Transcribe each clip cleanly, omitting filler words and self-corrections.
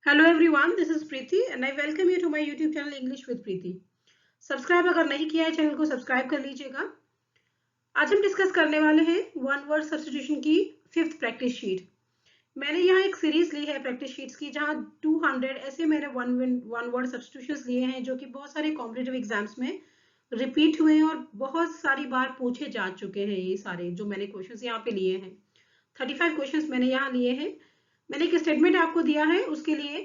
Hello everyone, this is Preeti and I welcome you to my YouTube channel English with Preeti. Subscribe अगर नहीं किया है channel को subscribe कर लीजिएगा। आज हम डिस्कस करने वाले हैं वन वर्ड सब्स्टिट्यूशन की फिफ्थ प्रैक्टिस शीट। मैंने यहाँ एक सीरीज ली है प्रैक्टिस शीट्स की, जहाँ 200 ऐसे मैंने वन वर्ड सब्स्टिट्यूशंस लिए हैं जो कि बहुत सारे कॉम्पिटिटिव एग्जाम्स में रिपीट हुए हैं और बहुत सारी बार पूछे जा चुके हैं। ये सारे जो मैंने क्वेश्चंस यहाँ पे लिए हैं, 35 क्वेश्चंस मैंने यहाँ लिए हैं। मैंने एक स्टेटमेंट आपको दिया है, उसके लिए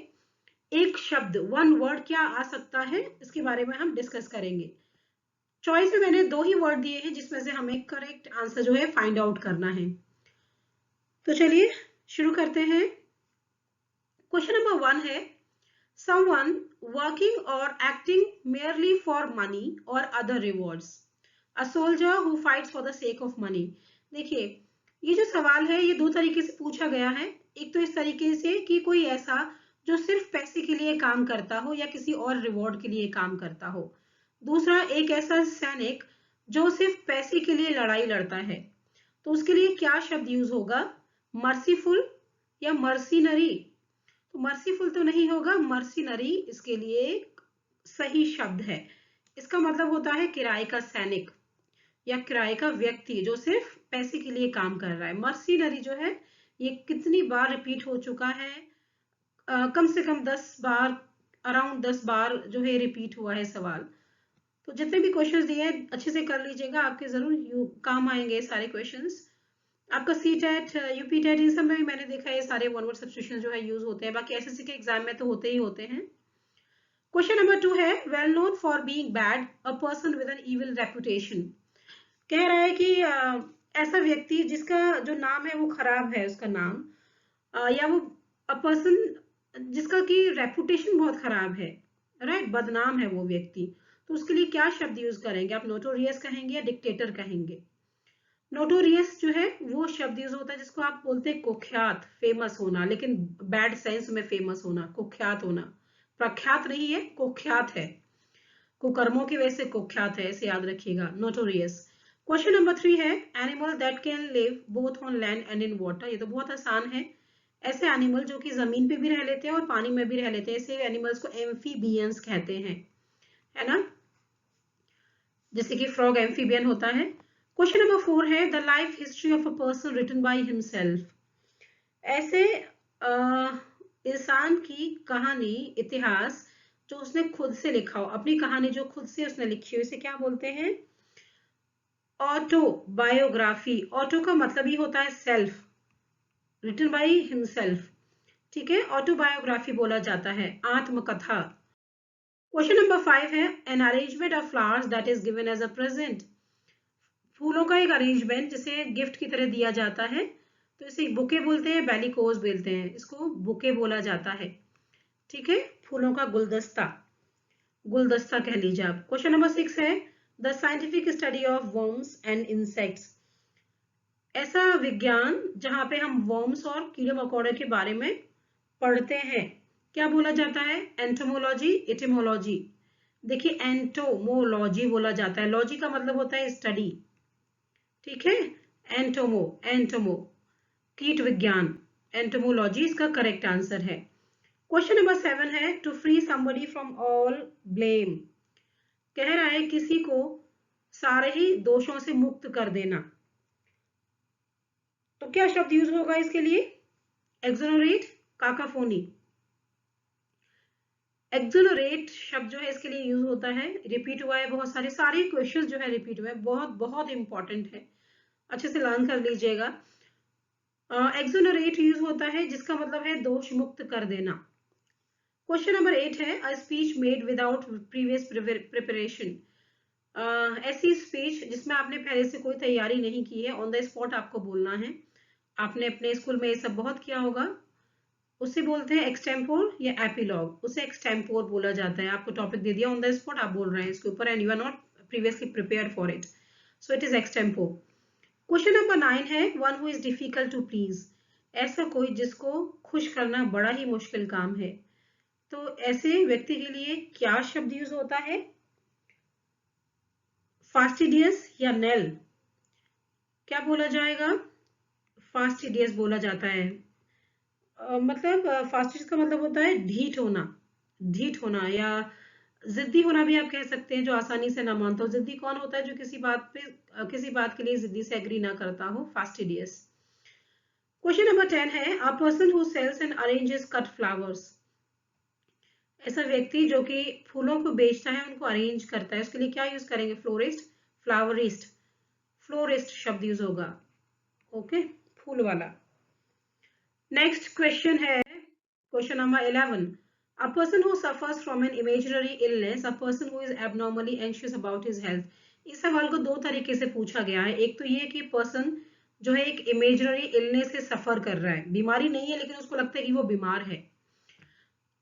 एक शब्द वन वर्ड क्या आ सकता है इसके बारे में हम डिस्कस करेंगे। चॉइस में मैंने दो ही वर्ड दिए हैं जिसमें से हमें करेक्ट आंसर जो है फाइंड आउट करना है। तो चलिए शुरू करते हैं। क्वेश्चन नंबर 1 है, someone working or acting merely for money or other rewards, a soldier who fights for the sake of money। देखिए, ये जो सवाल है ये दो तरीके से पूछा गया है। एक तो इस तरीके से कि कोई ऐसा जो सिर्फ पैसे के लिए काम करता हो या किसी और रिवॉर्ड के लिए काम करता हो। दूसरा, एक ऐसा सैनिक जो सिर्फ पैसे के लिए लड़ाई लड़ता है। तो उसके लिए क्या शब्द यूज होगा, मर्सीफुल या मर्सीनरी? तो मर्सीफुल तो नहीं होगा, मर्सीनरी इसके लिए सही शब्द है। इसका मतलब होता है किराए का सैनिक या किराए का व्यक्ति जो सिर्फ पैसे के लिए काम कर रहा है। मर्सीनरी जो है ये कितनी बार रिपीट हो चुका है, कम से कम 10 बार, अराउंड 10 बार जो है रिपीट हुआ है सवाल। तो जितने भी क्वेश्चंस दिए हैं अच्छे से कर लीजिएगा, आपके जरूर काम आएंगे सारे क्वेश्चंस। आपका सी टेट, यूपी टेट, इन सब में भी मैंने देखा है सारे वन वर्ड सब्स्टिट्यूशन जो है यूज होते हैं। बाकी एसएससी के एग्जाम में तो होते ही होते हैं। क्वेश्चन नंबर 2 है, well known for being bad, a person with an evil reputation. कह रहा है कि ऐसा व्यक्ति जिसका जो नाम है वो खराब है, उसका नाम या वो अ पर्सन जिसका की रेपुटेशन बहुत खराब है, राइट, बदनाम है वो व्यक्ति। तो उसके लिए क्या शब्द यूज करेंगे? आप नोटोरियस कहेंगे या डिक्टेटर कहेंगे? नोटोरियस जो है वो शब्द यूज होता है जिसको आप बोलते हैं कुख्यात, फेमस होना, लेकिन बैड सेंस में फेमस होना, कुख्यात होना। प्रख्यात नहीं है, कुख्यात है, कुकर्मों की वजह से कुख्यात है, ऐसे याद रखिएगा, नोटोरियस। क्वेश्चन नंबर 3 है, animal that can live both on land and in water. ये तो बहुत आसान है। ऐसे एनिमल जो कि जमीन पे भी रह लेते हैं और पानी में भी रह लेते हैं, ऐसे एनिमल्स को एम्फीबियंस कहते हैं, है ना, जैसे कि फ्रॉग एम्फीबियन होता है। क्वेश्चन नंबर 4 है, the life history of a person written by himself. ऐसे इंसान की कहानी, इतिहास जो उसने खुद से लिखा हो, अपनी कहानी जो खुद से उसने लिखी हो, इसे क्या बोलते हैं? ऑटोबायोग्राफी। ऑटो का मतलब ही होता है सेल्फ, रिटन बाय हिमसेल्फ, ठीक है, ऑटोबायोग्राफी बोला जाता है, आत्मकथा। क्वेश्चन नंबर 5 है, an arrangement of flowers that is given as a present. फूलों का एक अरेंजमेंट जिसे गिफ्ट की तरह दिया जाता है, तो इसे बुके बोलते हैं, बेलिकोज बोलते हैं, इसको बुके बोला जाता है, ठीक है, फूलों का गुलदस्ता, गुलदस्ता कह लीजिए आप। क्वेश्चन नंबर 6 है, the scientific study of worms and insects. ऐसा विज्ञान जहां पे हम वर्म्स और कीड़े मकोड़े के बारे में पढ़ते हैं, क्या बोला जाता है? Entomology, etymology. देखिए, एंटोमोलॉजी बोला जाता है, लॉजी का मतलब होता है स्टडी, ठीक है, एंटोमो, एंटोमो कीट विज्ञान, एंटोमोलॉजी इसका करेक्ट आंसर है। क्वेश्चन नंबर 7 है, to free somebody from all blame. कह रहा है किसी को सारे ही दोषों से मुक्त कर देना। तो क्या शब्द यूज होगा इसके लिए? एक्सोनरेट, काकाफोनी। एक्सोनरेट शब्द जो है इसके लिए यूज होता है, रिपीट हुआ है बहुत सारे क्वेश्चंस जो है रिपीट हुए हैं, बहुत बहुत इंपॉर्टेंट है, अच्छे से लर्न कर लीजिएगा। एक्सोनरेट यूज होता है जिसका मतलब है दोष मुक्त कर देना। क्वेश्चन नंबर 8 है, a speech made without previous preparation. ऐसी स्पीच जिसमें आपने पहले से कोई तैयारी नहीं की है, ऑन द स्पॉट आपको बोलना है। आपने अपने स्कूल में ये सब बहुत किया होगा, उसे बोलते हैं एक्सटेम्पोर या एपिलॉग। उसे एक्सटेम्पोर बोला जाता है। आपको टॉपिक दे दिया, ऑन द स्पॉट आप बोल रहे हैं इसके ऊपर, and you are not previously prepared for it, so it is extempore. Question number 9 है, one who is difficult to please. ऐसा कोई जिसको खुश करना बड़ा ही मुश्किल काम है। तो ऐसे व्यक्ति के लिए क्या शब्द यूज होता है? फास्टिडियस या नेल? क्या बोला जाएगा? फास्टिडियस बोला जाता है। मतलब फास्टिस्ट का मतलब होता है ढीठ होना या जिद्दी होना भी आप कह सकते हैं, जो आसानी से ना मानता हो। जिद्दी कौन होता है? जो किसी बात पे किसी बात के लिए जिद्दी से एग्री ना करता हो, फास्टिडियस। क्वेश्चन नंबर 10 है, a person who sells and arranges cut flowers. ऐसा व्यक्ति जो कि फूलों को बेचता है, उनको अरेंज करता है, उसके लिए क्या यूज करेंगे? फ्लोरिस्ट, फ्लावरिस्ट। फ्लोरिस्ट शब्द यूज होगा। ओके, फूल वाला। नेक्स्ट क्वेश्चन है question number 11, a person who suffers from an imaginary illness, a person who is abnormally anxious about his health। इस सवाल को दो तरीके से पूछा गया है। एक तो ये कि पर्सन जो है एक इमेजिनरी इलनेस से सफर कर रहा है, बीमारी नहीं है लेकिन उसको लगता है कि वो बीमार है,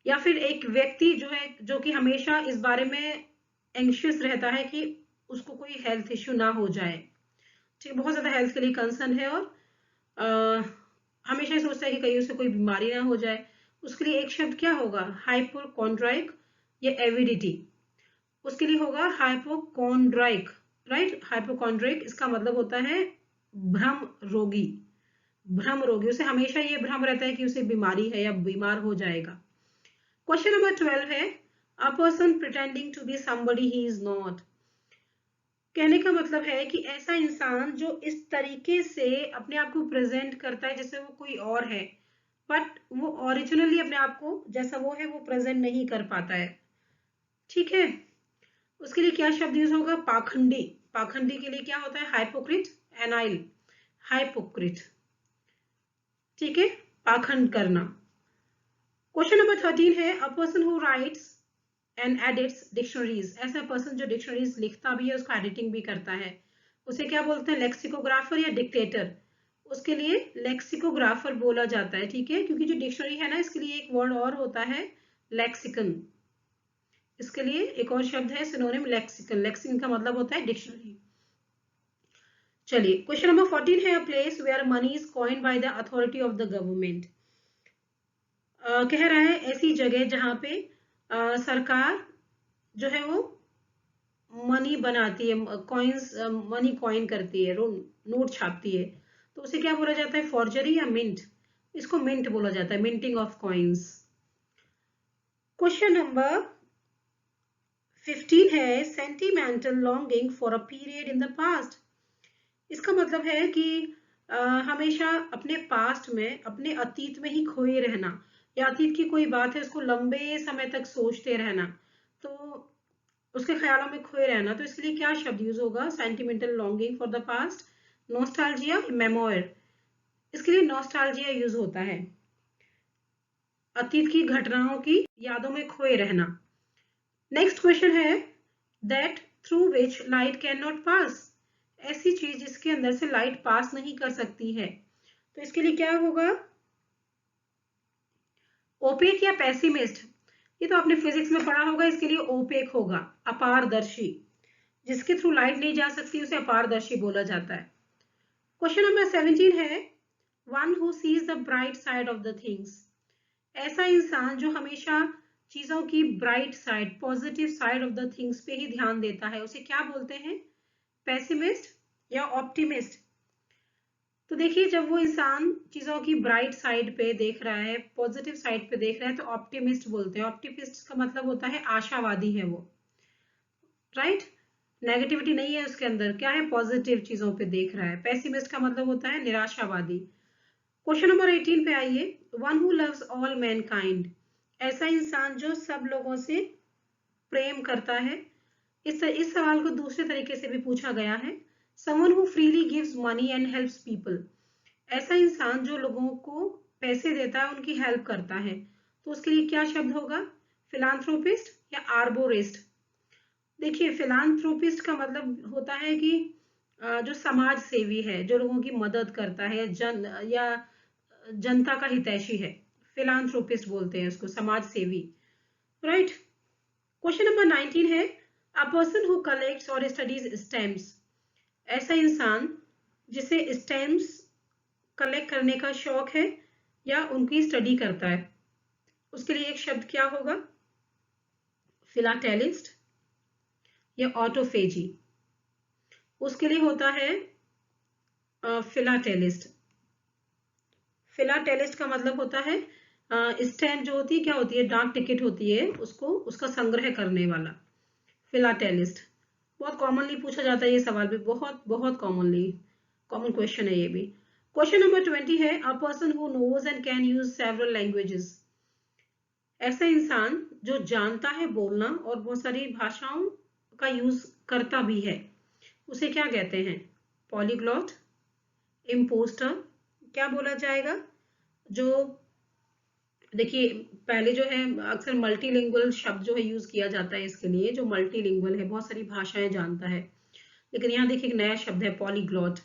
या फिर एक व्यक्ति जो है जो कि हमेशा इस बारे में एंशियस रहता है कि उसको कोई हेल्थ इश्यू ना हो जाए। ठीक है, बहुत ज्यादा हेल्थ के लिए कंसर्न है और हमेशा ही सोचता है कि कहीं उसे कोई बीमारी ना हो जाए। उसके लिए एक शब्द क्या होगा? हाइपोकॉन्ड्राइक या एविडिटी। उसके लिए होगा हाइपोकॉन्ड्राइक। राइट, हाइपोकॉन्ड्रिक इसका मतलब होता है भ्रम रोगी। भ्रम रोगी, उसे हमेशा ये भ्रम रहता है कि उसे बीमारी है या बीमार हो जाएगा। क्वेश्चन नंबर 12 है, a person pretending to be somebody he is not. कहने का मतलब है कि ऐसा इंसान जो इस तरीके से अपने आप को प्रेजेंट करता है जैसे वो कोई और है, बट वो ओरिजिनली अपने आप को जैसा वो है वो प्रेजेंट नहीं कर पाता है। ठीक है, उसके लिए क्या शब्द यूज होगा? पाखंडी। पाखंडी के लिए क्या होता है? हाइपोक्रिट, एनाइल। हाइपोक्रिट। ठीक है, पाखंड करना। क्वेश्चन नंबर 13 है, a person who rights and edits dictionaries. ऐसा पर्सन जो डिक्शनरीज लिखता भी है, उसको एडिटिंग भी करता है, उसे क्या बोलते हैं? लेक्सिकोग्राफर या डिक्टेटर। उसके लिए लेक्सिकोग्राफर बोला जाता है। ठीक है, क्योंकि जो डिक्शनरी है ना, इसके लिए एक वर्ड और होता है, लेक्सिकन। इसके लिए एक और शब्द है सिनोनिम, लेक्सिकन। लेक्सिकन का मतलब होता है डिक्शनरी। चलिए, क्वेश्चन नंबर 14 है, a place where money is coined by the authority of the government. कह रहा है ऐसी जगह जहां पे सरकार जो है वो मनी बनाती है, कॉइन्स, मनी कॉइन करती है, नोट छापती है, तो उसे क्या बोला जाता है? फॉर्जरी या मिंट। इसको मिंट बोला जाता है, minting of coins. Question number 15 है, sentimental longing for a period in the past. इसका मतलब है कि हमेशा अपने पास्ट में, अपने अतीत में ही खोए रहना, या अतीत की कोई बात है उसको लंबे समय तक सोचते रहना, तो उसके ख्यालों में खोए रहना। तो इसके लिए क्या शब्द यूज होगा? Sentimental longing for the past, nostalgia, memoir. इसके लिए नॉस्टैल्जिया यूज होता है, अतीत की घटनाओं की यादों में खोए रहना। नेक्स्ट क्वेश्चन है, that through which light can not pass. ऐसी चीज जिसके अंदर से लाइट पास नहीं कर सकती है, तो इसके लिए क्या होगा? ओपेक या पेसिमिस्ट। ये तो आपने फिजिक्स में पढ़ा होगा, इसके लिए ओपेक होगा, अपारदर्शी। जिसके थ्रू लाइट नहीं जा सकती उसे अपारदर्शी बोला जाता है। क्वेश्चन नंबर 17 है, one who seize the bright side of the things. ऐसा इंसान जो हमेशा चीजों की bright side, positive side of the things पे ही ध्यान देता है, उसे क्या बोलते हैं? पेसिमिस्ट या ऑप्टिमिस्ट। तो देखिए, जब वो इंसान चीजों की ब्राइट साइड पे देख रहा है, पॉजिटिव साइड पे देख रहा है, तो ऑप्टिमिस्ट बोलते हैं। ऑप्टिमिस्ट का मतलब होता है आशावादी है वो। राइट, नेगेटिविटी नहीं है उसके अंदर, क्या है? पॉजिटिव चीजों पे देख रहा है। पेसिमिस्ट का मतलब होता है निराशावादी। क्वेश्चन नंबर 18 पे आइए, one who loves all Mankind. ऐसा इंसान जो सब लोगों से प्रेम करता है। इस सवाल को दूसरे तरीके से भी पूछा गया है, someone who freely gives money and helps people. ऐसा इंसान जो लोगों को पैसे देता है, उनकी हेल्प करता है, तो उसके लिए क्या शब्द होगा? फिलांथ्रोपिस्ट या आर्बोरिस्ट। देखिए, फिलांथ्रोपिस्ट का मतलब होता है कि जो समाज सेवी है, जो लोगों की मदद करता है, या जनता का हितैषी है, फिलांथ्रोपिस्ट बोलते हैं उसको, समाज सेवी। राइट। क्वेश्चन नंबर 19 है, अ पर्सन हु कलेक्ट्स और स्टडीज स्टैम्प्स। ऐसा इंसान जिसे स्टैम्प्स कलेक्ट करने का शौक है या उनकी स्टडी करता है, उसके लिए एक शब्द क्या होगा? फिलाटेलिस्ट या ऑटोफेजी। उसके लिए होता है फिलाटेलिस्ट। फिलाटेलिस्ट का मतलब होता है स्टैम्प जो होती है, क्या होती है, डाक टिकट होती है, उसको उसका संग्रह करने वाला, फिलाटेलिस्ट। बहुत कॉमनली पूछा जाता है ये सवाल भी, बहुत बहुत कॉमन क्वेश्चन है ये भी। क्वेश्चन नंबर 20 है, a person who knows and can use several languages. ऐसा इंसान जो जानता है बोलना और बहुत सारी भाषाओं का यूज करता भी है, उसे क्या कहते हैं? पॉलीग्लॉट, इम्पोस्टर, क्या बोला जाएगा? जो देखिए पहले जो है अक्सर मल्टीलिंगुअल शब्द जो है यूज किया जाता है इसके लिए, जो मल्टीलिंगुअल है, बहुत सारी भाषाएं जानता है। लेकिन यहाँ देखिए एक नया शब्द है पॉलीग्लॉट,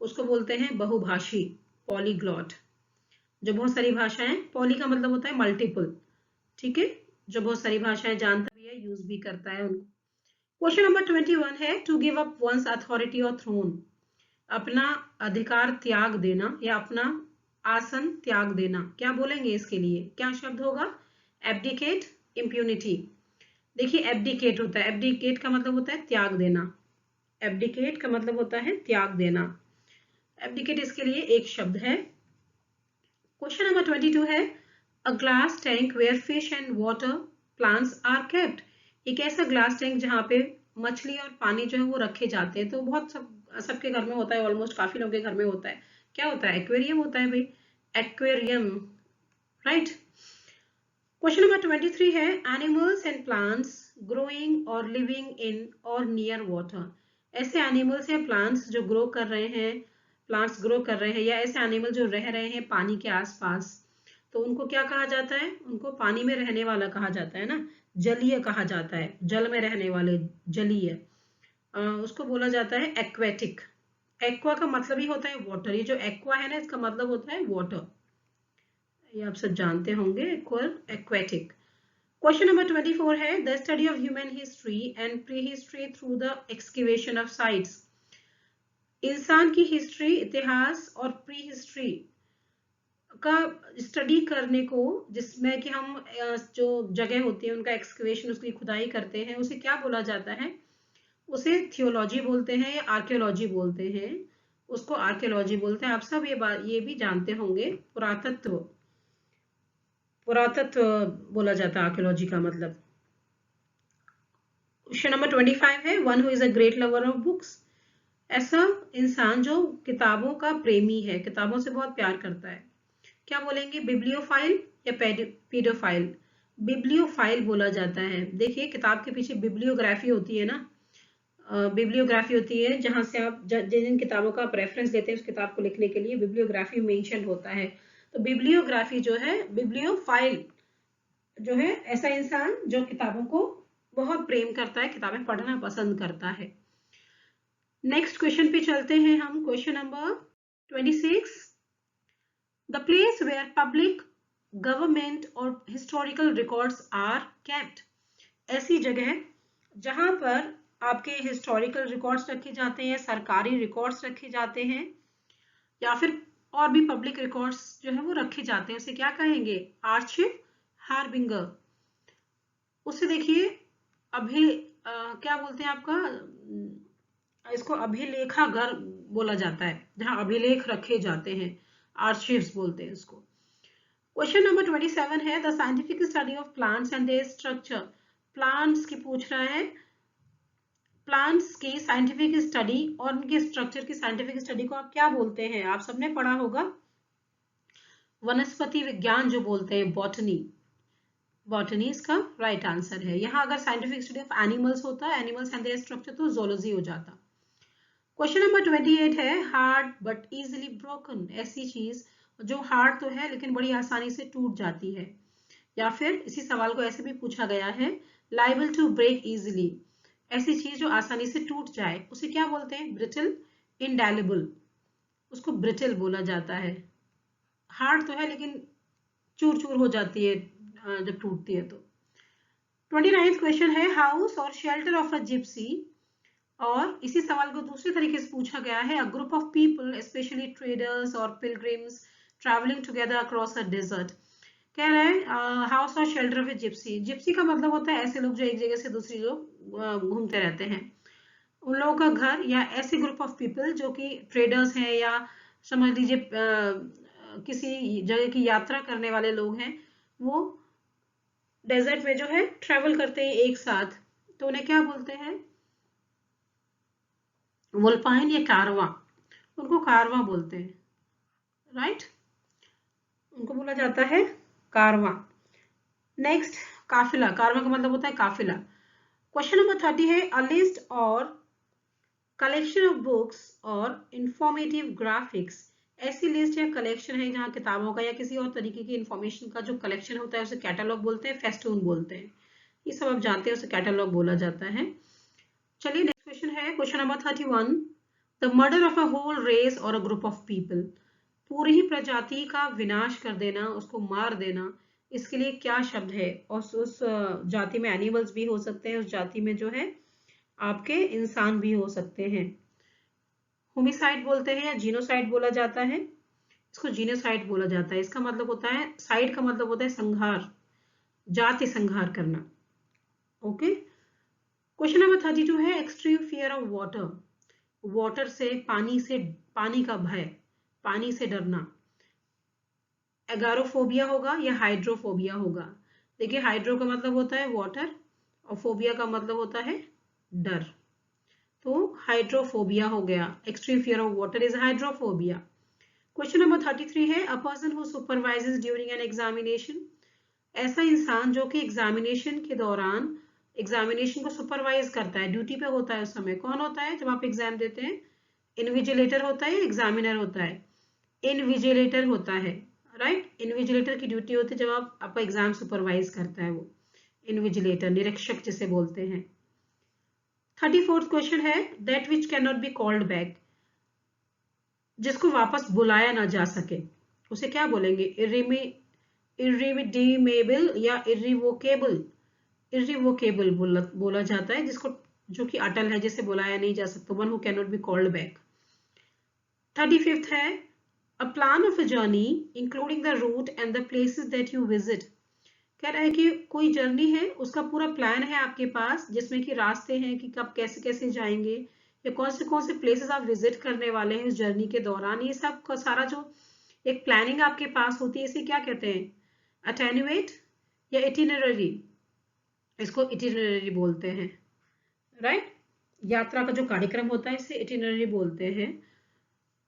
उसको बोलते हैं बहुभाषी, पॉलीग्लॉट। जो बहुत सारी भाषाएं, पॉली का मतलब होता है मल्टीपल, ठीक है, जो बहुत सारी भाषाएं जानता भी है, यूज भी करता है उनको। क्वेश्चन नंबर 21 है, to give up one's authority or throne. अपना अधिकार त्याग देना या अपना आसन त्याग देना, क्या बोलेंगे इसके लिए? क्या शब्द होगा? Abdicate, impunity. देखिए एब्डिकेट होता है, एब्डिकेट का मतलब होता है त्याग देना, एब्डिकेट का मतलब होता है त्याग देना, एब्डिकेट इसके लिए एक शब्द है। क्वेश्चन नंबर 22 है, a glass tank where fish and water plants are kept. एक ऐसा ग्लास टैंक जहाँ पे मछली और पानी जो है वो रखे जाते हैं। तो बहुत सबके घर में होता है, ऑलमोस्ट काफी लोगों के घर में होता है। क्या होता है? एक्वेरियम होता है भाई, एक्वेरियम, राइट। क्वेश्चन नंबर 23 है, एनिमल्स एंड प्लांट्स ग्रोइंग और लिविंग इन और नियर वाटर। ऐसे एनिमल्स या प्लांट्स जो ग्रो कर रहे हैं, प्लांट्स ग्रो कर रहे हैं, या ऐसे एनिमल जो रह रहे हैं पानी के आसपास, तो उनको क्या कहा जाता है? उनको पानी में रहने वाला कहा जाता है ना, जलीय कहा जाता है, जल में रहने वाले, जलीय। उसको बोला जाता है एक्वेटिक। एक्वा का मतलब ही होता है वाटर, ये जो एक्वा है ना इसका मतलब होता है वाटर, ये आप सब जानते होंगे, एक्वेटिक। क्वेश्चन नंबर 24 है, the study of human history and pre history through the excavation of sites. इंसान की हिस्ट्री, इतिहास और प्री हिस्ट्री का स्टडी करने को, जिसमें कि हम जो जगह होती है उनका एक्सकेवेशन, उसकी खुदाई करते हैं, उसे क्या बोला जाता है? उसे थियोलॉजी बोलते हैं या आर्कियोलॉजी बोलते हैं, उसको आर्कियोलॉजी बोलते हैं। आप सब ये भी जानते होंगे, पुरातत्व, पुरातत्व बोला जाता है आर्कियोलॉजी का मतलब। क्वेश्चन नंबर 25 है, one who is a great lover of books. ऐसा इंसान जो किताबों का प्रेमी है, किताबों से बहुत प्यार करता है, क्या बोलेंगे? बिब्लियोफाइल या पीडोफाइल? बिब्लियोफाइल बोला जाता है। देखिए किताब के पीछे बिब्लियोग्राफी होती है ना, बिब्लियोग्राफी होती है जहां से आप जिन जिन किताबों का आप रेफरेंस लेते हैं उस किताब को लिखने के लिए बिब्लियोग्राफी मेंशन होता है। तो बिब्लियोग्राफी जो है, बिब्लियोफाइल जो है ऐसा इंसान जो किताबों को बहुत प्रेम करता है, किताबें पढ़ना पसंद करता है। नेक्स्ट क्वेश्चन पे चलते हैं हम, question number 26, the place where public government or historical records are kept. ऐसी जगह जहां पर आपके हिस्टोरिकल रिकॉर्ड्स रखे जाते हैं, सरकारी रिकॉर्ड्स रखे जाते हैं, या फिर और भी पब्लिक रिकॉर्ड्स जो है वो रखे जाते हैं, उसे क्या कहेंगे? Archive, harbinger. उसे देखिए क्या बोलते हैं आपका, इसको अभिलेखागार बोला जाता है, जहां अभिलेख रखे जाते हैं, आर्चिव्स बोलते हैं इसको। क्वेश्चन नंबर 27 है, the scientific study of plants and there structure. Plants की पूछ रहा है, प्लांट्स की साइंटिफिक स्टडी और उनके स्ट्रक्चर की साइंटिफिक स्टडी को आप क्या बोलते हैं? आप सबने पढ़ा होगा, वनस्पति विज्ञान जो बोलते हैं, बॉटनी। बॉटनी इसका राइट आंसर है। यहाँ अगर साइंटिफिक स्टडी ऑफ एनिमल्स होता, एनिमल्स एंड देयर स्ट्रक्चर, तो जोलॉजी हो जाता। क्वेश्चन नंबर 28 है, हार्ड बट इजीली ब्रोकन। ऐसी चीज जो हार्ड तो है लेकिन बड़ी आसानी से टूट जाती है, या फिर इसी सवाल को ऐसे भी पूछा गया है, लाइबल टू ब्रेक इजीली। ऐसी चीज जो आसानी से टूट जाए उसे क्या बोलते हैं? ब्रिटल, इंडेलिबल, उसको ब्रिटल बोला जाता है। हार्ड तो है लेकिन चूर चूर हो जाती है जब टूटती है तो। 29th क्वेश्चन है, हाउस और शेल्टर ऑफ अ जिप्सी। और इसी सवाल को दूसरे तरीके से पूछा गया है, a group of people specially traders और pilgrims travelling together across a desert. कह रहे हैं हाउस और शेल्टर ऑफ जिप्सी। जिप्सी का मतलब होता है ऐसे लोग जो एक जगह से दूसरी लोग घूमते रहते हैं, उन लोगों का घर, या ऐसे ग्रुप ऑफ पीपल जो कि ट्रेडर्स हैं, या समझ लीजिए किसी जगह की यात्रा करने वाले लोग हैं, वो डेजर्ट में जो है ट्रेवल करते हैं एक साथ, तो उन्हें क्या बोलते हैं? वुल्पाइन या कारवां, उनको कारवां बोलते हैं, राइट? उनको बोला जाता है कारवां। नेक्स्ट, काफिला। कारवां का मतलब होता है काफिला। क्वेश्चन नंबर 30 है, अ लिस्ट और कलेक्शन ऑफ बुक्स और इंफॉर्मेटिव ग्राफिक्स। ऐसी लिस्ट या कलेक्शन है जहाँ किताबों का या किसी और तरीके की इंफॉर्मेशन का जो कलेक्शन होता है उसे कैटलॉग बोलते हैं, फेस्टून बोलते हैं। ये सब आप जानते हैं, उसे कैटलॉग बोला जाता है। चलिए नेक्स्ट क्वेश्चन है, question number 31, the murder of a whole race or a group of people. पूरी ही प्रजाति का विनाश कर देना, उसको मार देना, इसके लिए क्या शब्द है? और उस जाति में एनिमल्स भी हो सकते हैं, उस जाति में जो है आपके इंसान भी हो सकते हैं। होमिसाइड बोलते हैं या जीनोसाइड बोला जाता है? इसको जीनोसाइड बोला जाता है। इसका मतलब होता है, साइड का मतलब होता है संहार, जाति संहार करना। ओके। क्वेश्चन नंबर 32 है, extreme fear of water. Water से, पानी का भय, पानी से डरना। एगारोफोबिया होगा या हाइड्रोफोबिया होगा? देखिए, हाइड्रो का मतलब होता है वाटर और फोबिया का मतलब होता है डर, तो हाइड्रोफोबिया हो गया। Extreme fear of water is hydrophobia. Question number 33 है, a person who supervises during an examination. ऐसा इंसान जो कि एग्जामिनेशन के दौरान एग्जामिनेशन को सुपरवाइज करता है, ड्यूटी पे होता है उस समय। कौन होता है जब आप एग्जाम देते हैं? इनविजिलेटर होता है या एग्जामिनर होता है? इनविजिलेटर होता है, राइट? इनविजिलेटर की ड्यूटी होती है जब आपका एग्जाम सुपरवाइज करता है, वो इनविजिलेटर, निरीक्षक जिसे बोलते हैं। 34th क्वेश्चन है, that which can not be called back. जिसको वापस बुलाया ना जा सके, उसे क्या बोलेंगे? इरिडीमेबल या इरिवोकेबल? इरिवोकेबल बोला जाता है जिसको, जो कि अटल है, जिसे बुलाया नहीं जा सकता, one who can not be called back. 35th है, a plan of a journey including the route and the places that you visit. कह रहा है कि कोई जर्नी है, उसका पूरा प्लान है आपके पास, जिसमें कि रास्ते हैं कि कब कैसे कैसे जाएंगे या कौन से प्लेसेस आप विजिट करने वाले हैं इस जर्नी के दौरान। ये सब का सारा जो एक प्लानिंग आपके पास होती है, इसे क्या कहते हैं? अटेन्यूएट या इटिनररी? इसको इटिनररी बोलते हैं, राइट? यात्रा का जो कार्यक्रम होता है इसे इटिनररी बोलते हैं।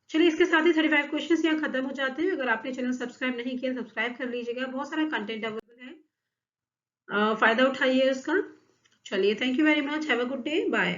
चलिए, इसके साथ ही 35 क्वेश्चंस यहाँ खत्म हो जाते हैं। अगर आपने चैनल सब्सक्राइब नहीं किया, सब्सक्राइब कर लीजिएगा, बहुत सारा कंटेंट अवेलेबल है, फायदा उठाइए उसका। चलिए, thank you very much, have a good day, bye.